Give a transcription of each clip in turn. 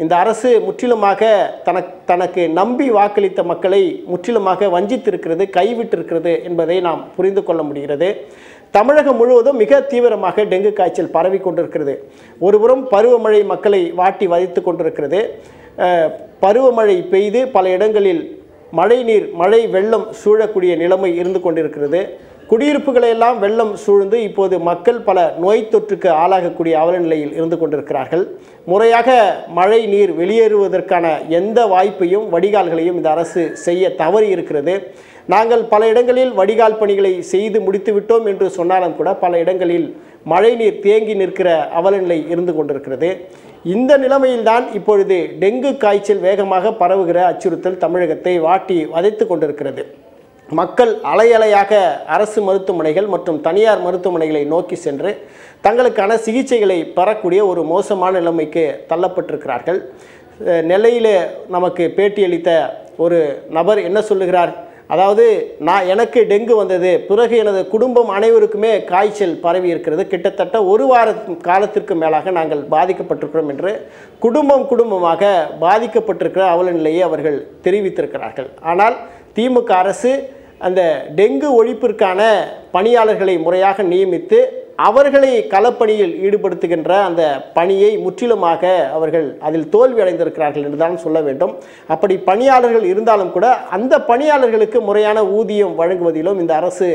இந்த அரசு முற்றிலுமாக தனக்கு நம்பி வாக்களித்த மக்களை முற்றிலுமாக வஞ்சித்திருக்கிறது, கைவிட்டிருக்கிறது என்பதை நாம் புரிந்து கொள்ள முடிகிறது. தமிழகம் முழுவதும் மிக தீவிரமாக டெங்கு காய்ச்சல் பரவி கொண்டிருக்கிறது. ஒருபுறம் பருவமழை மக்களை வாட்டி வதைத்து கொண்டிருக்கிறது. பருவமழை பெய்து பல இடங்களில் மழை வெள்ளம் சூழக்கூடிய நிலைமை இருந்து கொண்டிருக்கிறது. குடியிருப்புகளையெல்லாம் வெள்ளம் சூழ்ந்து இப்போது மக்கள் பல நோய் தொற்றுக்கு ஆளாகக்கூடிய அவல நிலையில் இருந்து கொண்டிருக்கிறார்கள். முறையாக மழை நீர் வெளியேறுவதற்கான எந்த வாய்ப்பையும் வடிகால்களையும் இந்த அரசு செய்ய தவறி இருக்கிறது. நாங்கள் பல இடங்களில் வடிகால் பணிகளை செய்து முடித்து விட்டோம் என்று சொன்னாலும் கூட பல இடங்களில் மழை நீர் தேங்கி நிற்கிற அவல நிலை இருந்து கொண்டிருக்கிறது. இந்த நிலைமையில்தான் இப்பொழுது டெங்கு காய்ச்சல் வேகமாக பரவுகிற அச்சுறுத்தல் தமிழகத்தை வாட்டி வதைத்து கொண்டிருக்கிறது. மக்கள் அலையலையாக அரசு மருத்துவமனைகள் மற்றும் தனியார் மருத்துவமனைகளை நோக்கி சென்று தங்களுக்கான சிகிச்சைகளை பெறக்கூடிய ஒரு மோசமான நிலைமைக்கு தள்ளப்பட்டிருக்கிறார்கள். நெல்லையில் நமக்கு பேட்டியளித்த ஒரு நபர் என்ன சொல்லுகிறார், அதாவது எனக்கு டெங்கு வந்தது, பிறகு எனது குடும்பம் அனைவருக்குமே காய்ச்சல் பரவி இருக்கிறது, கிட்டத்தட்ட ஒரு வார காலத்திற்கு மேலாக நாங்கள் பாதிக்கப்பட்டிருக்கிறோம் என்று குடும்பமாக பாதிக்கப்பட்டிருக்கிற அவல நிலையை அவர்கள் தெரிவித்திருக்கிறார்கள். ஆனால் திமுக அரசு அந்த டெங்கு ஒழிப்பிற்கான பணியாளர்களை முறையாக நியமித்து அவர்களை களப்பணியில் ஈடுபடுத்துகின்ற அந்த பணியை முற்றிலுமாக அவர்கள் அதில் தோல்வி அடைந்திருக்கிறார்கள் என்றுதான் சொல்ல வேண்டும். அப்படி பணியாளர்கள் இருந்தாலும் கூட அந்த பணியாளர்களுக்கு முறையான ஊதியம் வழங்குவதிலும் இந்த அரசு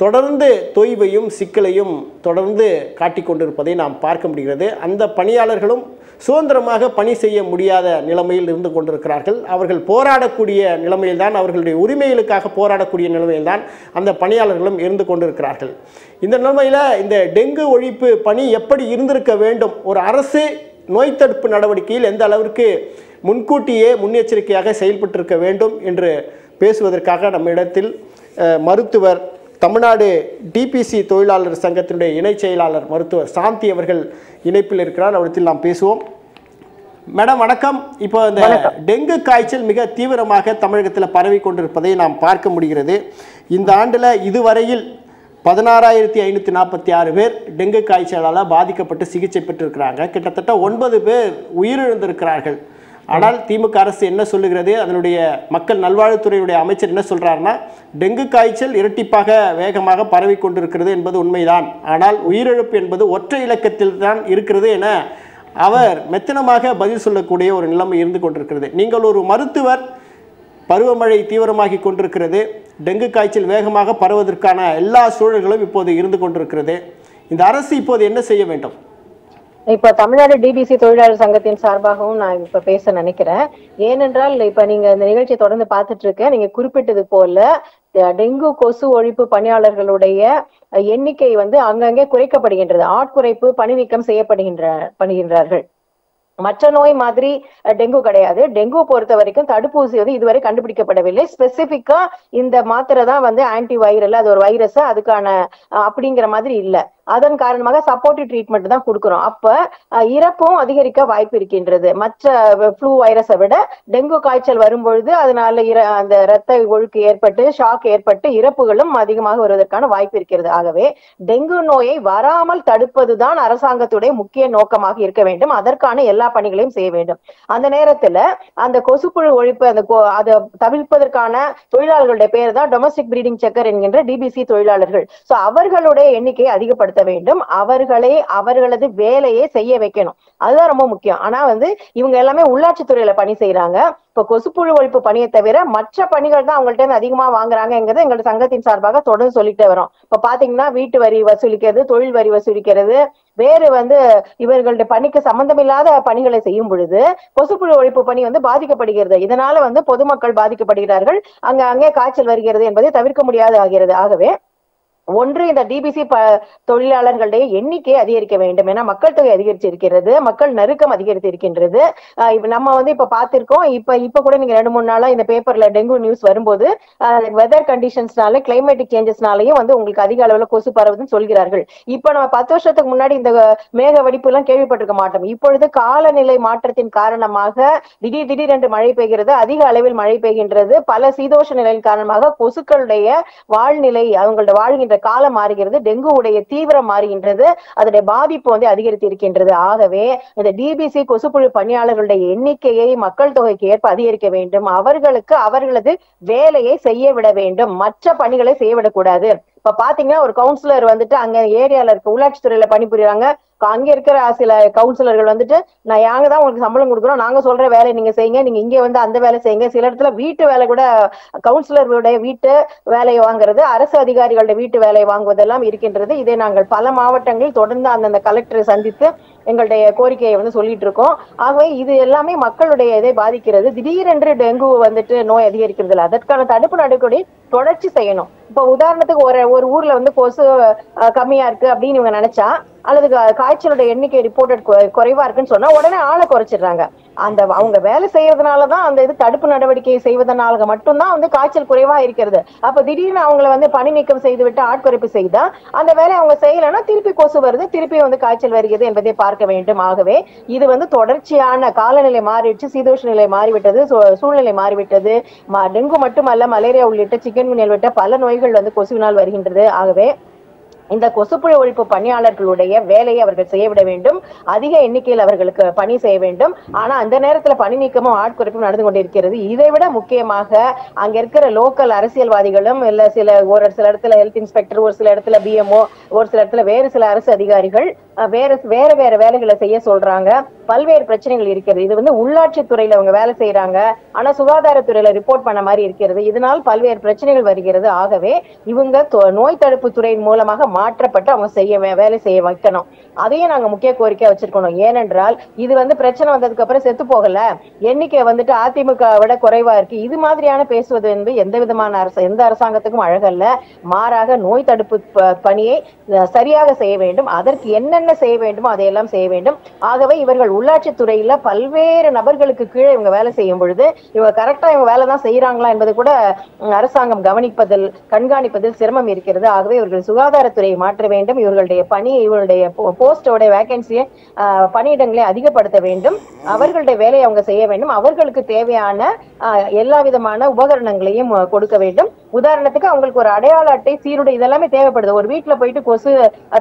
தொடர்ந்து தொய்வையும் சிக்கலையும் தொடர்ந்து காட்டிக் கொண்டிருப்பதை நாம் பார்க்க முடிகிறது. அந்த பணியாளர்களும் சுதந்திரமாக பணி செய்ய முடியாத நிலைமையில் இருந்து கொண்டிருக்கிறார்கள். அவர்கள் போராடக்கூடிய நிலைமையில்தான், அவர்களுடைய உரிமைகளுக்காக போராடக்கூடிய நிலைமையில்தான் அந்த பணியாளர்களும் இருந்து கொண்டிருக்கிறார்கள். இந்த நிலைமையில் இந்த டெங்கு ஒழிப்பு பணி எப்படி இருந்திருக்க வேண்டும், ஒரு அரசு நோய் தடுப்பு நடவடிக்கையில் எந்த அளவிற்கு முன்கூட்டியே முன்னெச்சரிக்கையாக செயல்பட்டிருக்க வேண்டும் என்று பேசுவதற்காக நம்ம இடத்தில் மருத்துவர், தமிழ்நாடு டிபிசி தொழிலாளர் சங்கத்தினுடைய இணைச் செயலாளர் மருத்துவர் சாந்தி அவர்கள் இணைப்பில் இருக்கிறார். அவரிடத்தில் நாம் பேசுவோம். மேடம் வணக்கம். இப்போ இந்த டெங்கு காய்ச்சல் மிக தீவிரமாக தமிழகத்தில் பரவி கொண்டிருப்பதை நாம் பார்க்க முடிகிறது. இந்த ஆண்டில் இதுவரையில் 16,546 பேர் டெங்கு காய்ச்சலால் பாதிக்கப்பட்டு சிகிச்சை பெற்றிருக்கிறாங்க. கிட்டத்தட்ட 9 பேர் உயிரிழந்திருக்கிறார்கள். ஆனால் திமுக அரசு என்ன சொல்லுகிறது, அதனுடைய மக்கள் நல்வாழ்வுத்துறையுடைய அமைச்சர் என்ன சொல்றாருன்னா, டெங்கு காய்ச்சல் இரட்டிப்பாக வேகமாக பரவி கொண்டிருக்கிறது என்பது உண்மைதான், ஆனால் உயிரிழப்பு என்பது ஒற்றை இலக்கத்தில் தான் இருக்கிறது என அவர் மெத்தனமாக பதில் சொல்லக்கூடிய ஒரு நிலைமை இருந்து கொண்டிருக்கிறது. நீங்கள் ஒரு மருத்துவர், பருவமழை தீவிரமாகி கொண்டிருக்கிறது, டெங்கு காய்ச்சல் வேகமாக பரவுவதற்கான எல்லா சூழல்களும் இப்போது இருந்து கொண்டிருக்கிறது. இந்த அரசு இப்போது என்ன செய்ய வேண்டும்? இப்ப தமிழ்நாடு டிபிசி தொழிலாளர் சங்கத்தின் சார்பாகவும் நான் இப்ப பேச நினைக்கிறேன். ஏனென்றால் இப்ப நீங்க இந்த நிகழ்ச்சியை தொடர்ந்து பார்த்துட்டு இருக்க, நீங்க குறிப்பிட்டது போல டெங்கு கொசு ஒழிப்பு பணியாளர்களுடைய எண்ணிக்கை அங்கங்கே குறைக்கப்படுகின்றது. ஆட்குறைப்பு, பணி நீக்கம் செய்யப்படுகின்றார்கள். மற்ற நோய் மாதிரி டெங்கு கிடையாது. டெங்கு பொறுத்த வரைக்கும் தடுப்பூசி இதுவரை கண்டுபிடிக்கப்படவில்லை. ஸ்பெசிபிக்கா இந்த மாத்திரை தான் ஆன்டி வைரல், அது ஒரு வைரஸ், அதுக்கான அப்படிங்கிற மாதிரி இல்ல. அதன் காரணமாக சப்போர்ட்டிவ் ட்ரீட்மெண்ட் தான் கொடுக்கிறோம். அப்ப இறப்பும் அதிகரிக்க வாய்ப்பு இருக்கின்றது. மற்ற ஃப்ளூ வைரஸை விட டெங்கு காய்ச்சல் வரும்பொழுது அதனால அந்த இரத்த ஒழுக்கு ஏற்பட்டு ஷாக் ஏற்பட்டு இறப்புகளும் அதிகமாக வருவதற்கான வாய்ப்பு இருக்கிறது. ஆகவே டெங்கு நோயை வராமல் தடுப்பதுதான் அரசாங்கத்துடைய முக்கிய நோக்கமாக இருக்க வேண்டும். அதற்கான எல்லா பணிகளையும் செய்ய வேண்டும். அந்த நேரத்துல அந்த கொசுப்புழு ஒழிப்பு அதை தவிர்ப்பதற்கான தொழிலாளர்களுடைய பேர் தான் டொமஸ்டிக் பிரீடிங் செக்கர் என்கின்ற டிபிசி தொழிலாளர்கள். சோ அவர்களுடைய எண்ணிக்கையை அதிகப்படுத்த வேண்டும். அவர்களது வேலையை செய்ய வைக்கணும். அதுதான் ரொம்ப முக்கியம். ஆனா இவங்க எல்லாமே உள்ளாட்சி துறையில பணி செய்யறாங்க. இப்ப கொசுப்புழு ஒழிப்பு பணியை தவிர மற்ற பணிகள் தான் அவங்கள்ட்ட இருந்து அதிகமா வாங்குறாங்கிறது எங்களோட சங்கத்தின் சார்பாக தொடர்ந்து சொல்லிட்டே வரோம். இப்ப பாத்தீங்கன்னா வீட்டு வரி வசூலிக்கிறது, தொழில் வரி வசூலிக்கிறது, வேறு இவர்களுடைய பணிக்கு சம்பந்தமில்லாத பணிகளை செய்யும் பொழுது கொசுப்புழு ஒழிப்பு பணி பாதிக்கப்படுகிறது. இதனால பொதுமக்கள் பாதிக்கப்படுகிறார்கள். அங்கே காய்ச்சல் வருகிறது என்பதை தவிர்க்க முடியாது ஆகிறது. ஆகவே ஒன்று, இந்த டிபிசி தொழிலாளர்களுடைய எண்ணிக்கை அதிகரிக்க வேண்டும். ஏன்னா மக்கள் தொகை அதிகரிச்சிருக்கிறது, மக்கள் நெருக்கம் அதிகரித்து இருக்கின்றது. நம்ம இப்ப பார்த்திருக்கோம். இப்ப கூட நீங்க 2-3 நாளா இந்த பேப்பர்ல டெங்கு நியூஸ் வரும்போது வெதர் கண்டிஷன்ஸ்னால, கிளைமேட்டிக் சேஞ்சஸ்னாலையும் உங்களுக்கு அதிக அளவுல கொசு பரவுதுன்னு சொல்கிறார்கள். இப்ப நம்ம 10 வருஷத்துக்கு முன்னாடி இந்த மேக வெடிப்பு எல்லாம் கேள்விப்பட்டிருக்க மாட்டோம். இப்பொழுது காலநிலை மாற்றத்தின் காரணமாக திடீரென்று மழை பெய்கிறது, அதிக அளவில் மழை பெய்கின்றது. பல சீதோஷ நிலையின் காரணமாக கொசுக்களுடைய வாழ்நிலை, அவங்களோட வாழ்கின்ற காலம் மாறுகிறது, டெங்கு உடைய தீவிரம் மாறுகின்றது, அதனுடைய பாதிப்பு வந்து அதிகரித்து இருக்கின்றது. ஆகவே இந்த டிபிசி கொசுப்புழு பணியாளர்களுடைய எண்ணிக்கையை மக்கள் தொகைக்கு ஏற்ப அதிகரிக்க வேண்டும். அவர்களுக்கு அவர்களது வேலையை செய்ய விட வேண்டும், மற்ற பணிகளை செய்ய விடக்கூடாது. இப்ப பாத்தீங்கன்னா ஒரு கவுன்சிலர் வந்துட்டு அங்க ஏரியால இருக்க உள்ளாட்சி துறையில பணிபுரியுறாங்க. அங்க இருக்கிற சில கவுன்சிலர்கள் வந்துட்டு நாங்க தான் உங்களுக்கு சம்பளம் கொடுக்குறோம், நாங்க சொல்ற வேலையை நீங்க செய்யுங்க, நீங்க இங்க வந்து அந்த வேலை செய்யுங்க. சில இடத்துல வீட்டு வேலை கூட கவுன்சிலர்களுடைய வீட்டு வேலையை வாங்குறது, அரசு அதிகாரிகளுடைய வீட்டு வேலையை வாங்குவதெல்லாம் இருக்கின்றது. இதை நாங்கள் பல மாவட்டங்களில் தொடர்ந்து அந்தந்த கலெக்டரை சந்தித்து எங்களுடைய கோரிக்கையை வந்து சொல்லிட்டு இருக்கோம். ஆகவே இது எல்லாமே மக்களுடைய இதை பாதிக்கிறது. திடீரென்று டெங்கு வந்துட்டு நோய் அதிகரிக்கிறது இல்லை, அதற்கான தடுப்பு நடவடிக்கை தொடர்ச்சி செய்யணும். இப்ப உதாரணத்துக்கு ஒரு ஊர்ல வந்து கொசு கம்மியா இருக்கு அப்படின்னு இவங்க நினைச்சா, அல்லது காய்ச்சலுடைய எண்ணிக்கை ரிப்போர்ட்டட் குறைவா இருக்குன்னு சொன்னா உடனே ஆளை குறைச்சிடுறாங்க. அந்த அவங்க வேலை செய்யறதுனாலதான், அந்த இது தடுப்பு நடவடிக்கை செய்வதனால மட்டும்தான் வந்து காய்ச்சல் குறைவா இருக்கிறது. அப்ப திடீர்னு அவங்களை வந்து பணி நீக்கம் செய்து விட்டு ஆட்குறைப்பு செய்தா அந்த வேலையை அவங்க செய்யலைன்னா திருப்பி கொசு வருது, திருப்பி வந்து காய்ச்சல் வருகிறது என்பதை பார்க்க வேண்டும். ஆகவே இது வந்து தொடர்ச்சியான காலநிலை மாறிடுச்சு, சீதோஷ நிலை மாறிவிட்டது, சூழ்நிலை மாறிவிட்டது. டெங்கு மட்டுமல்ல, மலேரியா உள்ளிட்ட சிக்கன் குனியா உள்ளிட்ட பல நோய்கள் வந்து கொசுவினால் வருகின்றது. ஆகவே இந்த கொசுப்புழு ஒழிப்பு பணியாளர்களுடைய வேலையை அவர்கள் செய்யவிட வேண்டும், அதிக எண்ணிக்கையில் அவர்களுக்கு பணி செய்ய வேண்டும். ஆனா அந்த நேரத்துல பணி நீக்கமும் ஆட்குறைப்பும் நடந்து கொண்டிருக்கிறது. இதை விட முக்கியமாக அங்க இருக்கிற லோக்கல் அரசியல்வாதிகளும் இல்ல ஒரு சில இடத்துல ஹெல்த் இன்ஸ்பெக்டர், ஒரு சில இடத்துல பிஎம்ஓ, ஒரு சில இடத்துல வேறு சில அரசு அதிகாரிகள் வேற வேலைகளை செய்ய சொல்றாங்க. பல்வேறு பிரச்சனைகள் இருக்கிறது. இது வந்து உள்ளாட்சி துறையில அவங்க வேலை செய்யறாங்க, ஆனா சுகாதாரத்துறையில ரிப்போர்ட் பண்ண மாதிரி இருக்கிறது. இதனால் பல்வேறு பிரச்சனைகள் வருகிறது. ஆகவே இவங்க நோய் தடுப்பு துறையின் மூலமாக மாற்றப்பட்டு அவங்க வேலை செய்ய வைக்கணும். அதையும் நாங்க முக்கிய கோரிக்கையா வச்சிருக்கணும். ஏனென்றால் இது வந்து பிரச்சனை வந்ததுக்கு அப்புறம் செத்து போகல, எண்ணிக்கை வந்துட்டு அதிமுக விட குறைவா இருக்கு, இது மாதிரியான பேசுவது வந்து எந்த விதமான எந்த அரசாங்கத்துக்கும் அழகல்ல. மாறாக நோய் தடுப்பு பணியை சரியாக செய்ய வேண்டும், அதற்கு என்னென்ன செய்ய வேண்டுமோ அதையெல்லாம் செய்ய வேண்டும். ஆகவே இவர்கள் உள்ளாட்சி துறையில பல்வேறு நபர்களுக்கு கீழே இவங்க வேலை செய்யும் பொழுது இவங்க கரெக்டா இவங்க வேலை தான் செய்யறாங்களா என்பது கூட அரசாங்கம் கவனிப்பதில் கண்காணிப்பதில் சிரமம் இருக்கிறது. ஆகவே இவர்கள் சுகாதாரத்துறையை மாற்ற வேண்டும், இவர்களுடைய பணி, இவர்களுடைய போஸ்டோட வேகன்சியை பணியிடங்களை அதிகப்படுத்த வேண்டும், அவர்களுடைய வேலையை அவங்க செய்ய வேண்டும், அவர்களுக்கு தேவையான எல்லா விதமான உபகரணங்களையும் கொடுக்க வேண்டும். உதாரணத்துக்கு அவங்களுக்கு ஒரு அடையாள அட்டை, சீருடை, இதெல்லாமே தேவைப்படுது. ஒரு வீட்டுல போயிட்டு கொசு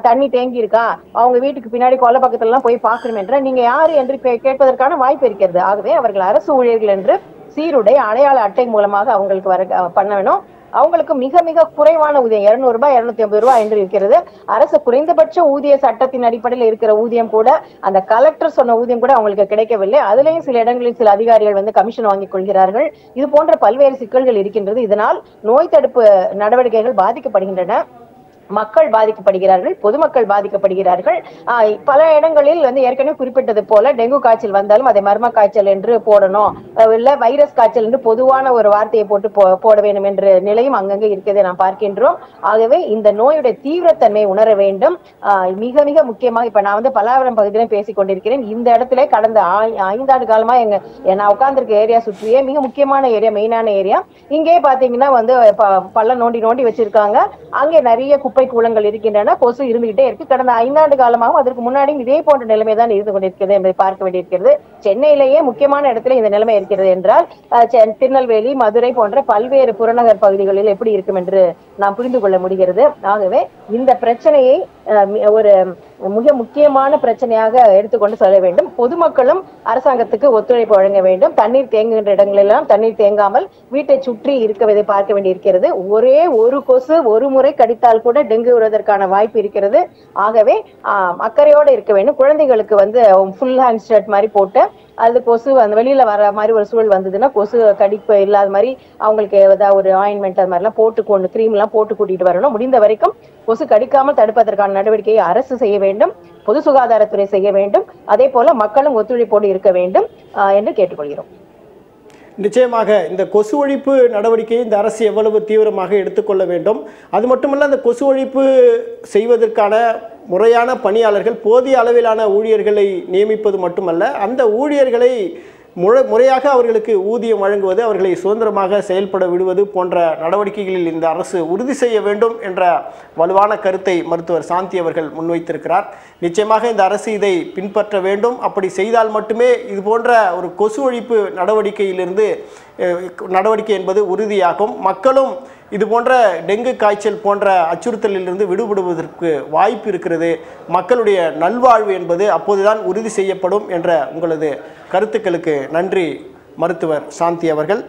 தண்ணி தேங்கி இருக்கா, அவங்க வீட்டுக்கு பின்னாடி கொல்ல பக்கத்துல எல்லாம் போய் பாக்கணும் என்ற நீங்க யாரு என்று கேட்பதற்கான வாய்ப்பு இருக்கிறது. ஆகவே அவர்கள் அரசு ஊழியர்கள் என்று சீருடை, அடையாள அட்டை மூலமாக அவங்களுக்கு பண்ண வேணும். அவங்களுக்கு மிக மிக குறைவான ஊதியம் 200 ரூபாய் 250 ரூபாய் என்று இருக்கிறது. அரசு குறைந்தபட்ச ஊதிய சட்டத்தின் அடிப்படையில் இருக்கிற ஊதியம் கூட, அந்த கலெக்டர் சொன்ன ஊதியம் கூட அவங்களுக்கு கிடைக்கவில்லை. அதுலயும் சில இடங்களில் சில அதிகாரிகள் வந்து கமிஷன் வாங்கிக் கொள்கிறார்கள். இது போன்ற பல்வேறு சிக்கல்கள் இருக்கின்றது. இதனால் நோய் தடுப்பு நடவடிக்கைகள் பாதிக்கப்படுகின்றன, மக்கள் பாதிக்கப்படுகிறார்கள், பொதுமக்கள் பாதிக்கப்படுகிறார்கள். பல இடங்களில் வந்து ஏற்கனவே குறிப்பிட்டது போல டெங்கு காய்ச்சல் வந்தாலும் அதை மர்ம காய்ச்சல் என்று போடணும், இல்ல வைரஸ் காய்ச்சல் என்று பொதுவான ஒரு வார்த்தையை போட்டு போட வேண்டும் என்ற நிலையும் அங்கங்கே இருக்கிறதை நாம் பார்க்கின்றோம். ஆகவே இந்த நோயுடைய தீவிரத்தன்மை உணர வேண்டும். மிக மிக முக்கியமாக இப்ப நான் வந்து பல்லாவரம் பகுதியில பேசிக் கொண்டிருக்கிறேன். இந்த இடத்துல கடந்த 5 ஆண்டு காலமா நான் உட்கார்ந்துருக்க ஏரியா சுற்றியே மிக முக்கியமான ஏரியா, மெயினான ஏரியா. இங்கே பாத்தீங்கன்னா வந்து பள்ளம் நோண்டி வச்சிருக்காங்க. அங்கே நிறைய குப்பை கூலங்கள் இருக்கின்றன, கொசு இருந்துகிட்டே இருக்கு. கடந்த 5 ஆண்டு காலமாகவும் அதற்கு முன்னாடியும் இதே போன்ற நிலைமை தான் இருந்து கொண்டிருக்கிறது என்பதை பார்க்க வேண்டியிருக்கிறது. சென்னையிலேயே முக்கியமான இடத்துல இந்த நிலைமை இருக்கிறது என்றால் திருநெல்வேலி, மதுரை போன்ற பல்வேறு புறநகர் பகுதிகளில் எப்படி இருக்கும் என்று நாம் புரிந்து கொள்ள முடிகிறது. ஆகவே இந்த பிரச்சனையை ஒரு மிக முக்கியமான பிரச்சனையாக எடுத்துக்கொண்டு செல்ல வேண்டும். பொதுமக்களும் அரசாங்கத்துக்கு ஒத்துழைப்பு வழங்க வேண்டும். தண்ணீர் தேங்குகின்ற இடங்களெல்லாம் தண்ணீர் தேங்காமல் வீட்டை சுற்றி இருக்கவதை பார்க்க வேண்டியிருக்கிறது. ஒரே ஒரு கொசு ஒரு முறை கடித்தால் கூட டெங்கு வருவதற்கான வாய்ப்பு இருக்கிறது. ஆகவே அக்கறையோடு இருக்க வேண்டும். குழந்தைகளுக்கு வந்து ஃபுல் ஹேண்ட் ஷர்ட் மாதிரி போட்டு அது கொசு அந்த வெளியில வர மாதிரி ஒரு சூழல் வந்ததுன்னா கொசு கடிப்பு இல்லாத மாதிரி அவங்களுக்கு ஏதாவது ஒரு ஆயின்மெண்ட் அது மாதிரிலாம் போட்டு கிரீம் எல்லாம் போட்டு கூட்டிட்டு வரணும். முடிந்த வரைக்கும் கொசு கடிக்காமல் தடுப்பதற்கான நடவடிக்கையை அரசு செய்ய வேண்டும், பொது சுகாதாரத்துறை செய்ய வேண்டும், அதே போல மக்களும் ஒத்துழைப்போடு இருக்க வேண்டும் என்று கேட்டுக்கொள்கிறோம். நிச்சயமாக இந்த கொசு ஒழிப்பு நடவடிக்கையை இந்த அரசு எவ்வளவு தீவிரமாக எடுத்துக்கொள்ள வேண்டும். அது மட்டுமல்ல, அந்த கொசு ஒழிப்பு செய்வதற்கான முறையான பணியாளர்கள், போதிய அளவிலான ஊழியர்களை நியமிப்பது மட்டுமல்ல, அந்த ஊழியர்களை முறையாக அவர்களுக்கு ஊதியம் வழங்குவது, அவர்களை சுதந்திரமாக செயல்பட விடுவது போன்ற நடவடிக்கைகளில் இந்த அரசு உறுதி செய்ய வேண்டும் என்ற வலுவான கருத்தை மருத்துவர் சாந்தி அவர்கள் முன்வைத்திருக்கிறார். நிச்சயமாக இந்த அரசு இதை பின்பற்ற வேண்டும். அப்படி செய்தால் மட்டுமே இது போன்ற ஒரு கொசு ஒழிப்பு நடவடிக்கை என்பது உறுதியாகும். மக்களும் இது போன்ற டெங்கு காய்ச்சல் போன்ற அச்சுறுத்தலிலிருந்து விடுபடுவதற்கு வாய்ப்பு இருக்கிறது. மக்களுடைய நல்வாழ்வு என்பது அப்போதுதான் உறுதி செய்யப்படும் என்ற உங்களது கருத்துக்களுக்கு நன்றி மருத்துவர் சாந்தி அவர்கள்.